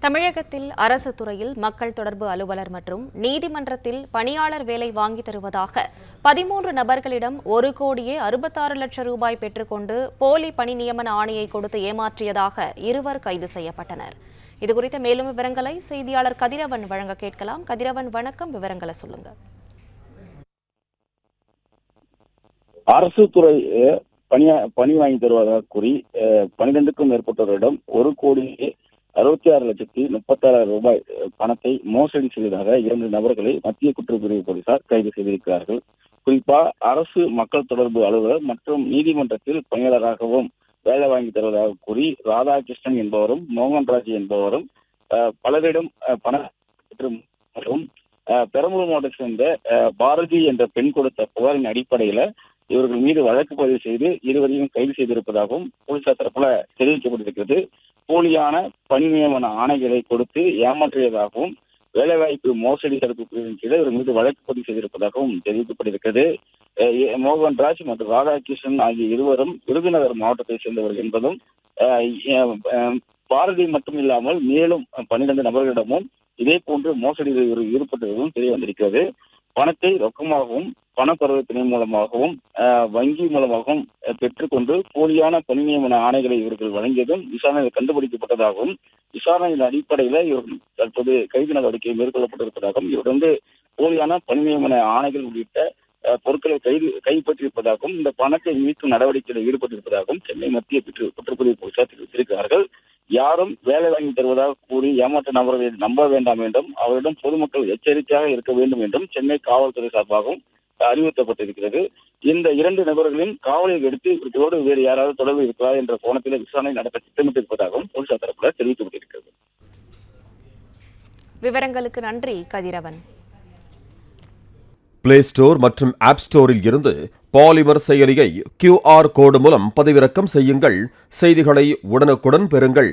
தமிழகத்தில் அரசு துறையில் மக்கள் தொடர்பு அலுவலர் மற்றும் நீதிமன்றத்தில் பணியாளர் வேலை வாங்கி தருவதாக 13 நபர்களிடம் 1,66,00,000 ரூபாய் பெற்றுக்கொண்டு போலி பணி நியமன ஆணையை கொடுத்து ஏமாற்றியதாக இருவர் கைது செய்யப்பட்டனர். இதுகுறித்த மேலும் விவரங்களை செய்தியாளர் கதிரவன் வழங்க கேட்கலாம். கதிரவன், வணக்கம். விவரங்களை சொல்லுங்க. அரசு துறை பணி வாங்கி தருவதாக கூறி 12க்கும் மேற்பட்டவரிடம் 1,66,36,36,000 ரூபாய் பணத்தை மோசடி செய்ததாக 2 நபர்களை மத்திய குற்றப்பிரிவு போலீசார் கைது செய்திருக்கிறார்கள். குறிப்பா அரசு மக்கள் தொடர்பு அலுவலர் மற்றும் நீதிமன்றத்தில் பணியாளராகவும் வேலை வாங்கி தருவதாக கூறி ராதாகிருஷ்ணன் என்பவரும் மோகன்ராஜ் என்பவரும் பலரிடம் பணம் மற்றும் பெரம்பலூர் மாவட்டத்தை சேர்ந்த பாரதி என்ற பெண் கொடுத்த புகாரின் அடிப்படையில இவர்கள் மீது வழக்கு பதிவு செய்து இருவரையும் கைது செய்திருப்பதாகவும் போலீசார் தரப்புல தெரிவிக்கப்பட்டிருக்கிறது. போலியான பணி நியமன ஆணைகளை கொடுத்து ஏமாற்றியதாகவும் வேலைவாய்ப்பு மோசடி தடுப்பு பிரிவின் கீழ் இவர் மீது வழக்கு பதிவு செய்திருப்பதாகவும் தெரிவிக்கப்பட்டிருக்கிறது. மோகன்ராஜ் மற்றும் ராதாகிருஷ்ணன் ஆகிய இருவரும் விருதுநகர் மாவட்டத்தை சேர்ந்தவர்கள் என்பதும் பாரதி மட்டும் இல்லாமல் மேலும் 12 நபர்களிடமும் இதே போன்று மோசடியில் ஈடுபட்டதும் தெரிய வந்திருக்கிறது. பணத்தை ரொக்கமாகவும் பண பரிவர்த்தனை மூலமாகவும் வங்கி மூலமாகவும் பெற்றுக்கொண்டு போலியான பணி நியமன ஆணைகளை இவர்கள் வழங்கியதும் விசாரணையில் கண்டுபிடிக்கப்பட்டதாகவும் விசாரணையின் அடிப்படையில் இவர்கள் தற்போது கைது நடவடிக்கை மேற்கொள்ளப்பட்டிருப்பதாகவும் இவர் போலியான பணி நியமன ஆணைகள் உள்ளிட்ட பொருட்களை கைப்பற்றியிருப்பதாகவும் இந்த பணத்தை மீட்கும் நடவடிக்கையில் ஈடுபட்டிருப்பதாகவும் சென்னை மத்திய குற்றப்பிரிவு போலீசார் தெரிவித்திருக்கிறார்கள். யாரும் வேலை வாங்கி தருவதாக கூறி ஏமாற்ற நபர்களை நம்ப வேண்டாம் என்றும் அவரிடம் பொதுமக்கள் எச்சரிக்கையாக இருக்க வேண்டும் என்றும் சென்னை காவல்துறை சார்பாகவும் அறிவுறுத்தப்பட்டிருக்கிறது. இந்த 2 நபர்களின் காவலில் எடுத்து இவர்களோடு வேறு யாராவது தொடர்பு இருக்கிறார் என்ற கோணத்தில் விசாரணை நடத்த திட்டமிட்டிருப்பதாகவும் போலீசார் தரப்பில் தெரிவிக்கப்பட்டிருக்கிறது. விவரங்களுக்கு நன்றி கதிரவன். பிளே ஸ்டோர் மற்றும் ஆப் ஸ்டோரில் இருந்து பாலிமர் செயலியை QR கோடு மூலம் பதிவிறக்கம் செய்யுங்கள். செய்திகளை உடனுக்குடன் பெறுங்கள்.